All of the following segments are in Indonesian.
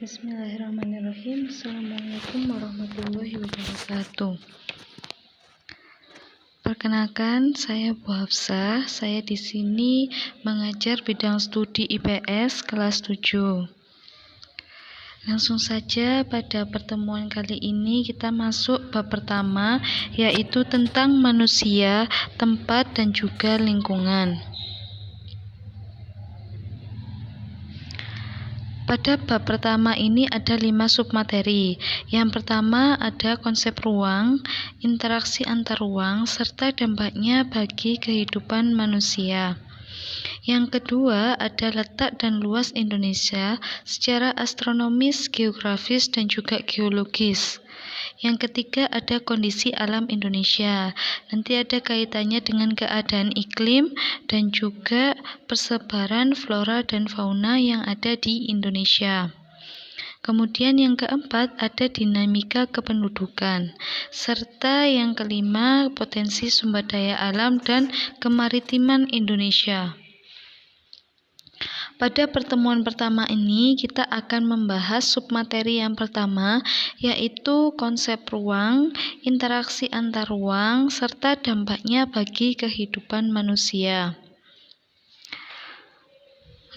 Bismillahirrahmanirrahim. Assalamualaikum warahmatullahi wabarakatuh. Perkenalkan, saya Bu Hafsah. Saya di sini mengajar bidang studi IPS kelas 7. Langsung saja pada pertemuan kali ini kita masuk bab pertama, yaitu tentang manusia, tempat dan juga lingkungan. Pada bab pertama ini ada 5 submateri. Yang pertama ada konsep ruang, interaksi antar ruang, serta dampaknya bagi kehidupan manusia. Yang kedua ada letak dan luas Indonesia secara astronomis, geografis, dan juga geologis. Yang ketiga ada kondisi alam Indonesia. Nanti ada kaitannya dengan keadaan iklim dan juga persebaran flora dan fauna yang ada di Indonesia. Kemudian yang keempat ada dinamika kependudukan. Serta yang kelima potensi sumber daya alam dan kemaritiman Indonesia. Pada pertemuan pertama ini kita akan membahas submateri yang pertama, yaitu konsep ruang, interaksi antar ruang, serta dampaknya bagi kehidupan manusia.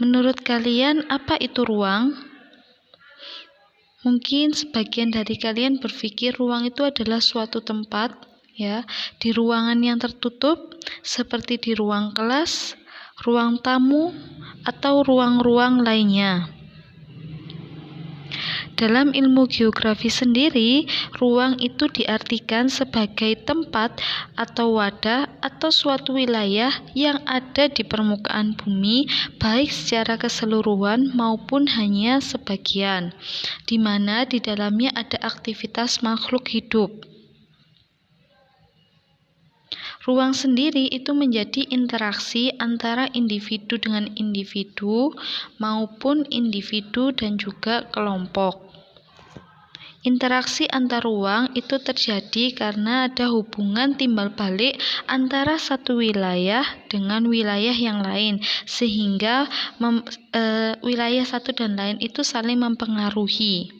Menurut kalian apa itu ruang? Mungkin sebagian dari kalian berpikir ruang itu adalah suatu tempat, ya, di ruangan yang tertutup seperti di ruang kelas, ruang tamu, atau ruang-ruang lainnya. Dalam ilmu geografi sendiri, ruang itu diartikan sebagai tempat atau wadah atau suatu wilayah yang ada di permukaan bumi, baik secara keseluruhan maupun hanya sebagian, di mana di dalamnya ada aktivitas makhluk hidup. Ruang sendiri itu menjadi interaksi antara individu dengan individu maupun individu dan juga kelompok. Interaksi antar ruang itu terjadi karena ada hubungan timbal balik antara satu wilayah dengan wilayah yang lain, sehingga wilayah satu dan lain itu saling mempengaruhi.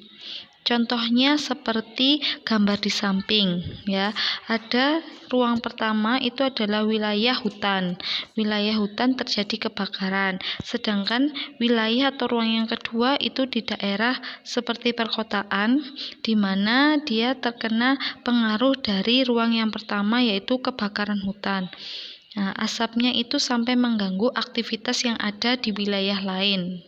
Contohnya seperti gambar di samping, ya. Ada ruang pertama itu adalah wilayah hutan. Wilayah hutan terjadi kebakaran. Sedangkan wilayah atau ruang yang kedua itu di daerah seperti perkotaan, di mana dia terkena pengaruh dari ruang yang pertama yaitu kebakaran hutan. Nah, asapnya itu sampai mengganggu aktivitas yang ada di wilayah lain.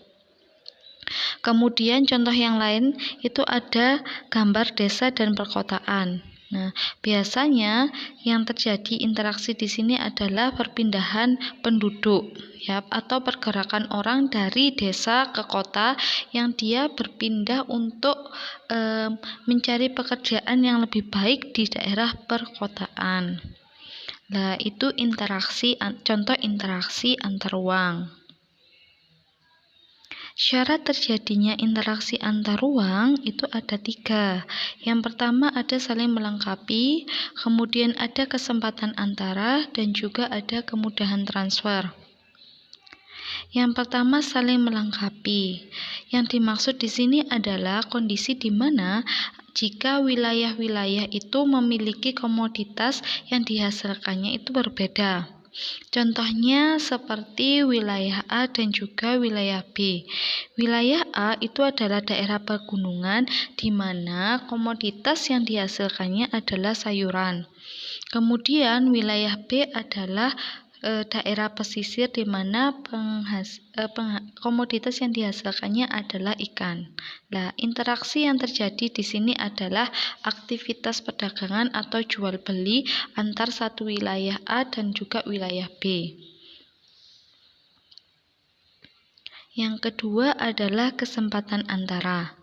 Kemudian contoh yang lain itu ada gambar desa dan perkotaan. Nah, biasanya yang terjadi interaksi di sini adalah perpindahan penduduk, ya, atau pergerakan orang dari desa ke kota yang dia berpindah untuk mencari pekerjaan yang lebih baik di daerah perkotaan. Nah, itu contoh interaksi antar ruang. Syarat terjadinya interaksi antar ruang itu ada 3. Yang pertama ada saling melengkapi, kemudian ada kesempatan antara, dan juga ada kemudahan transfer. Yang pertama saling melengkapi. Yang dimaksud di sini adalah kondisi di mana jika wilayah-wilayah itu memiliki komoditas yang dihasilkannya itu berbeda. Contohnya seperti wilayah A dan juga wilayah B. Wilayah A itu adalah daerah pegunungan di mana komoditas yang dihasilkannya adalah sayuran. Kemudian wilayah B adalah daerah pesisir di mana komoditas yang dihasilkannya adalah ikan. Nah, interaksi yang terjadi di sini adalah aktivitas perdagangan atau jual beli antar satu wilayah A dan juga wilayah B. Yang kedua adalah kesempatan antara.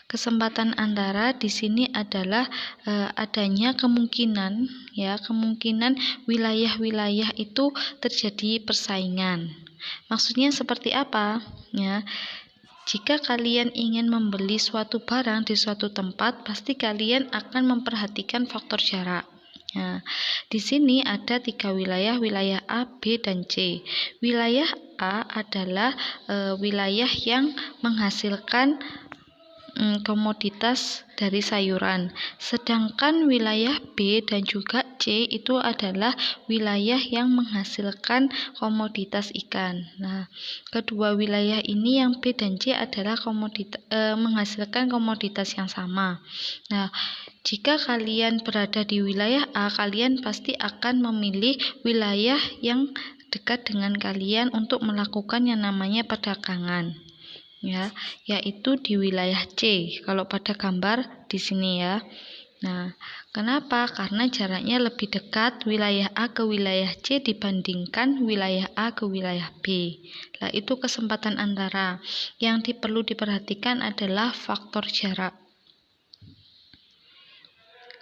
Kesempatan antara di sini adalah adanya kemungkinan wilayah-wilayah itu terjadi persaingan. Maksudnya seperti apa? Ya, jika kalian ingin membeli suatu barang di suatu tempat, pasti kalian akan memperhatikan faktor jarak. Nah, di sini ada 3 wilayah A, B, dan C. Wilayah A adalah wilayah yang menghasilkan komoditas dari sayuran. Sedangkan wilayah B dan juga C itu adalah wilayah yang menghasilkan komoditas ikan. Nah, kedua wilayah ini yang B dan C adalah menghasilkan komoditas yang sama. Nah, jika kalian berada di wilayah A, kalian pasti akan memilih wilayah yang dekat dengan kalian untuk melakukan yang namanya perdagangan. Ya, yaitu di wilayah C. Kalau pada gambar di sini ya. Nah, kenapa? Karena jaraknya lebih dekat wilayah A ke wilayah C dibandingkan wilayah A ke wilayah B. Nah, itu kesempatan antara. Yang perlu diperhatikan adalah faktor jarak.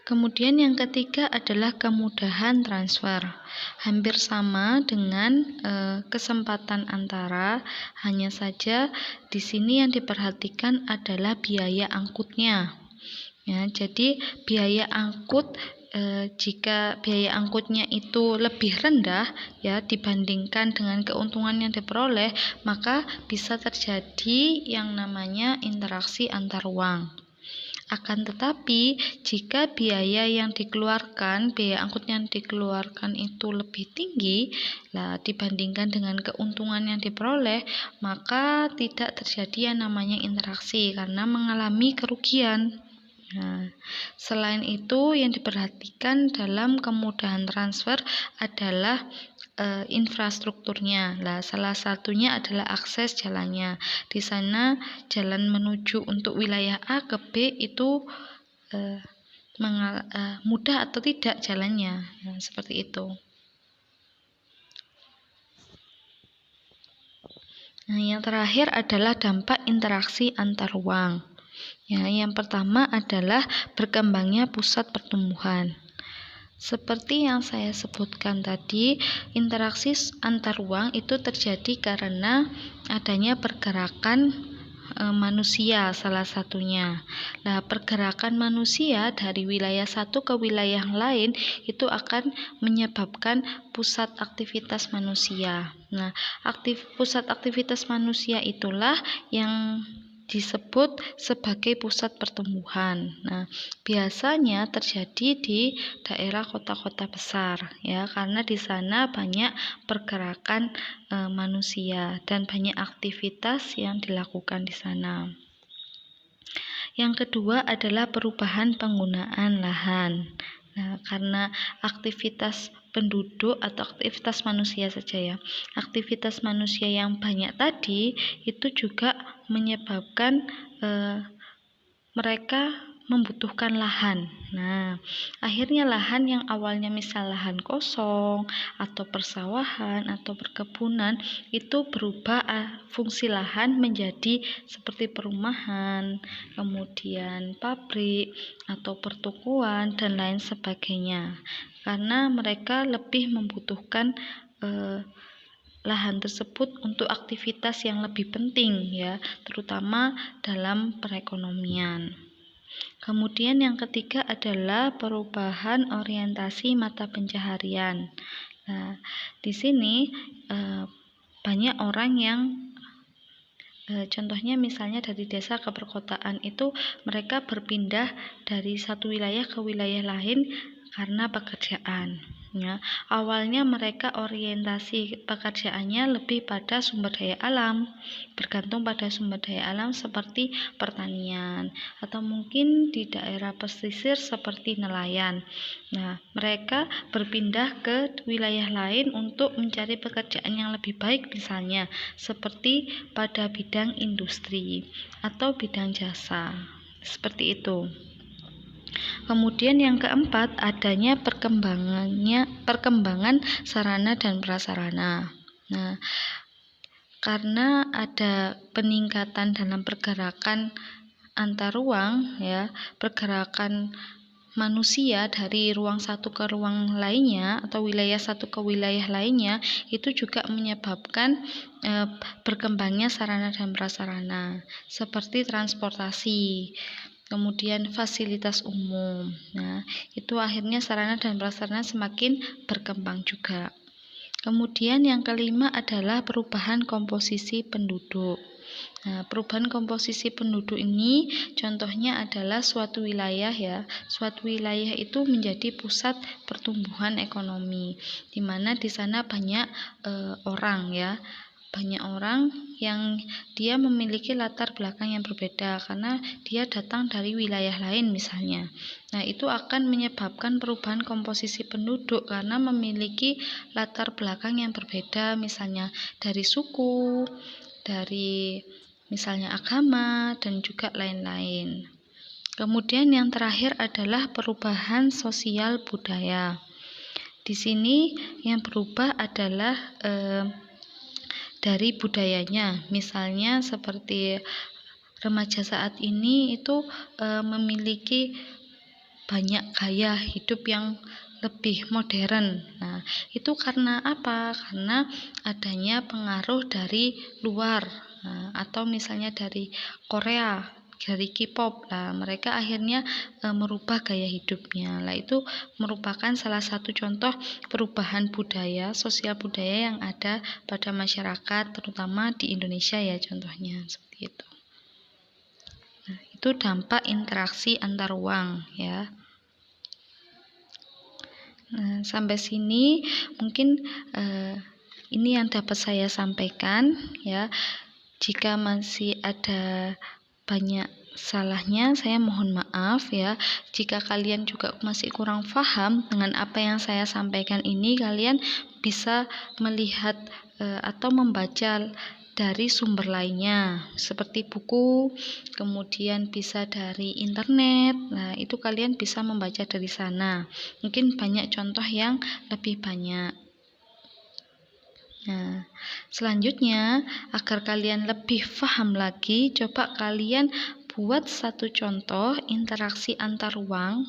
Kemudian yang ketiga adalah kemudahan transfer. Hampir sama dengan kesempatan antara, hanya saja di sini yang diperhatikan adalah biaya angkutnya. Ya, jadi biaya angkut jika biaya angkutnya itu lebih rendah ya dibandingkan dengan keuntungan yang diperoleh, maka bisa terjadi yang namanya interaksi antar uang. Akan tetapi, jika biaya angkut yang dikeluarkan itu lebih tinggi dibandingkan dengan keuntungan yang diperoleh, maka tidak terjadi yang namanya interaksi karena mengalami kerugian. Nah, selain itu yang diperhatikan dalam kemudahan transfer adalah infrastrukturnya. Salah satunya adalah akses jalannya. Di sana jalan menuju untuk wilayah A ke B itu mudah atau tidak jalannya. Nah, seperti itu. Nah, yang terakhir adalah dampak interaksi antar uang. Ya, yang pertama adalah berkembangnya pusat pertumbuhan. Seperti yang saya sebutkan tadi, interaksi antar uang itu terjadi karena adanya pergerakan manusia salah satunya. Nah, pergerakan manusia dari wilayah satu ke wilayah lain itu akan menyebabkan pusat aktivitas manusia. Nah, pusat aktivitas manusia itulah yang disebut sebagai pusat pertumbuhan. Nah, biasanya terjadi di daerah kota-kota besar ya, karena di sana banyak pergerakan manusia dan banyak aktivitas yang dilakukan di sana. Yang kedua adalah perubahan penggunaan lahan. Nah, karena aktivitas penduduk atau aktivitas manusia saja ya. Aktivitas manusia yang banyak tadi itu juga menyebabkan mereka membutuhkan lahan. Nah, akhirnya lahan yang awalnya misal lahan kosong atau persawahan atau perkebunan itu berubah fungsi lahan menjadi seperti perumahan, kemudian pabrik atau pertokoan dan lain sebagainya. Karena mereka lebih membutuhkan lahan tersebut untuk aktivitas yang lebih penting ya, terutama dalam perekonomian. Kemudian yang ketiga adalah perubahan orientasi mata pencaharian. Nah, di sini banyak orang yang contohnya misalnya dari desa ke perkotaan itu mereka berpindah dari satu wilayah ke wilayah lain karena pekerjaan. Ya, awalnya mereka orientasi pekerjaannya lebih pada sumber daya alam, bergantung pada sumber daya alam seperti pertanian atau mungkin di daerah pesisir seperti nelayan. Nah, mereka berpindah ke wilayah lain untuk mencari pekerjaan yang lebih baik misalnya seperti pada bidang industri atau bidang jasa. Seperti itu. Kemudian yang keempat adanya perkembangan sarana dan prasarana. Nah, karena ada peningkatan dalam pergerakan antar ruang ya, pergerakan manusia dari ruang satu ke ruang lainnya atau wilayah satu ke wilayah lainnya itu juga menyebabkan berkembangnya sarana dan prasarana seperti transportasi, kemudian fasilitas umum. Nah, itu akhirnya sarana dan prasarana semakin berkembang juga. Kemudian yang kelima adalah perubahan komposisi penduduk. Nah, perubahan komposisi penduduk ini contohnya adalah suatu wilayah ya. Suatu wilayah itu menjadi pusat pertumbuhan ekonomi, di mana di sana banyak orang ya. Banyak orang yang dia memiliki latar belakang yang berbeda karena dia datang dari wilayah lain misalnya. Nah, itu akan menyebabkan perubahan komposisi penduduk karena memiliki latar belakang yang berbeda, misalnya dari suku, dari misalnya agama, dan juga lain-lain. Kemudian yang terakhir adalah perubahan sosial budaya. Di sini yang berubah adalah dari budayanya, misalnya seperti remaja saat ini itu memiliki banyak gaya hidup yang lebih modern. Nah, itu karena apa? Karena adanya pengaruh dari luar, atau misalnya dari Korea, dari K-pop. Nah, mereka akhirnya merubah gaya hidupnya. Nah, itu merupakan salah satu contoh perubahan budaya, sosial budaya yang ada pada masyarakat, terutama di Indonesia ya contohnya seperti itu. Nah, itu dampak interaksi antar ruang ya. Nah, sampai sini mungkin ini yang dapat saya sampaikan ya. Jika masih ada banyak salahnya, saya mohon maaf ya. Jika kalian juga masih kurang paham dengan apa yang saya sampaikan ini, kalian bisa melihat atau membaca dari sumber lainnya seperti buku, kemudian bisa dari internet. Nah, itu kalian bisa membaca dari sana. Mungkin banyak contoh yang lebih banyak. Nah, selanjutnya agar kalian lebih paham lagi, coba kalian buat satu contoh interaksi antar ruang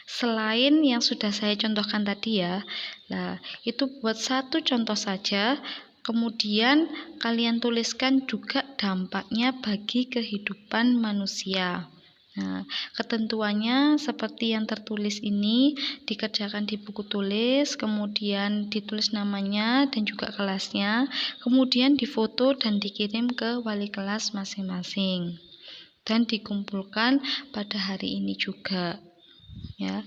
selain yang sudah saya contohkan tadi ya. Nah, itu buat satu contoh saja. Kemudian kalian tuliskan juga dampaknya bagi kehidupan manusia. Nah, ketentuannya seperti yang tertulis ini dikerjakan di buku tulis, kemudian ditulis namanya dan juga kelasnya, kemudian difoto dan dikirim ke wali kelas masing-masing dan dikumpulkan pada hari ini juga ya.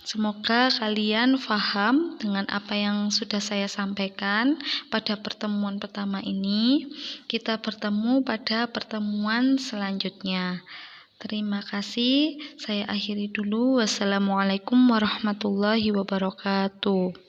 Semoga kalian paham dengan apa yang sudah saya sampaikan pada pertemuan pertama ini. Kita bertemu pada pertemuan selanjutnya. Terima kasih. Saya akhiri dulu. Wassalamualaikum warahmatullahi wabarakatuh.